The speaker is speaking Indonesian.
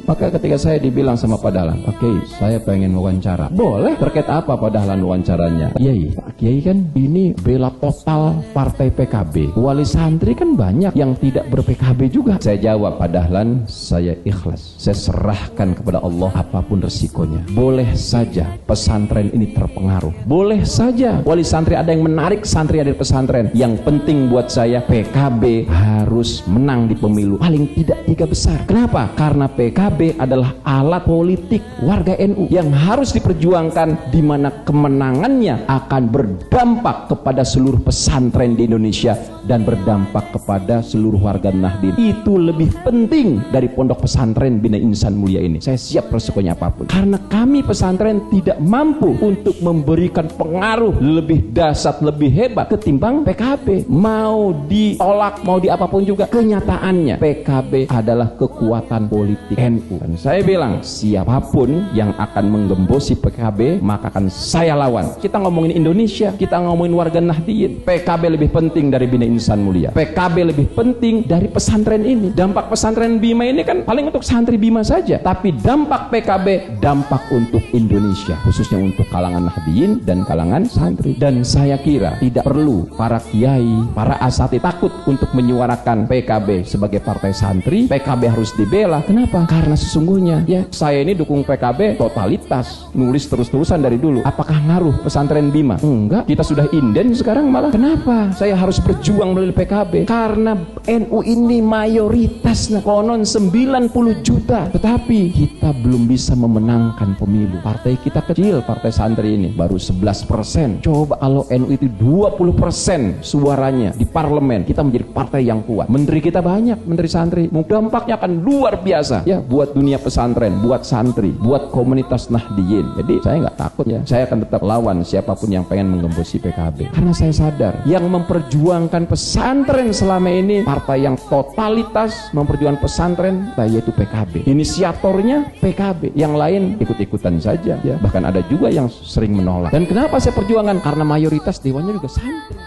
Maka ketika saya dibilang sama Pak Dahlan, oke, saya pengen wawancara. Boleh, terkait apa Pak Dahlan wawancaranya? Kiai, Pak Kiai kan ini bela total partai PKB. Wali santri kan banyak yang tidak ber-PKB juga. Saya jawab, Pak Dahlan, saya ikhlas. Saya serahkan kepada Allah apapun resikonya. Boleh saja pesantren ini terpengaruh. Boleh saja wali santri ada yang menarik santri dari pesantren. Yang penting buat saya PKB harus menang di pemilu. Paling tidak 3 besar. Kenapa? Karena PKB adalah alat politik warga NU yang harus diperjuangkan, di mana kemenangannya akan berdampak kepada seluruh pesantren di Indonesia dan berdampak kepada seluruh warga Nahdien. Itu lebih penting dari pondok pesantren Bina Insan Mulia ini. Saya siap resikonya apapun. Karena kami pesantren tidak mampu untuk memberikan pengaruh lebih dahsyat, lebih hebat ketimbang PKB. Mau ditolak, mau di apapun juga, kenyataannya PKB adalah kekuatan politik NU. Dan saya bilang, siapapun yang akan menggembosi PKB, maka akan saya lawan. Kita ngomongin Indonesia, kita ngomongin warga Nahdien. PKB lebih penting dari Bina Insan Mulia. PKB lebih penting dari pesantren ini. Dampak pesantren Bima ini kan paling untuk santri Bima saja, tapi dampak PKB dampak untuk Indonesia, khususnya untuk kalangan Nahdien dan kalangan santri. Dan saya kira tidak perlu para kiai, para asatidz takut untuk menyuarakan PKB sebagai partai santri. PKB harus dibela. Kenapa? Karena sesungguhnya ya, saya ini dukung PKB totalitas, nulis terus-terusan dari dulu. Apakah ngaruh pesantren Bima? Enggak, kita sudah inden sekarang malah. Kenapa saya harus berjuang melalui PKB? Karena NU ini mayoritas, konon 90 juta, tetapi kita belum bisa memenangkan pemilu. Partai kita kecil, partai santri ini baru 11%. Coba kalau NU itu 20% suaranya di parlemen, kita menjadi partai yang kuat. Menteri kita banyak, menteri santri. Dampaknya akan luar biasa ya, buat dunia pesantren, buat santri, buat komunitas Nahdien. Jadi saya nggak takut ya, saya akan tetap lawan siapapun yang pengen menggembosi PKB. Karena saya sadar yang memperjuangkan pesantren selama ini partai yang totalitas memperjuangkan pesantren, yaitu PKB. Inisiatornya PKB, yang lain ikut-ikutan saja ya. Bahkan ada juga yang sering menolak. Dan kenapa saya perjuangan? Karena mayoritas dewannya juga santri.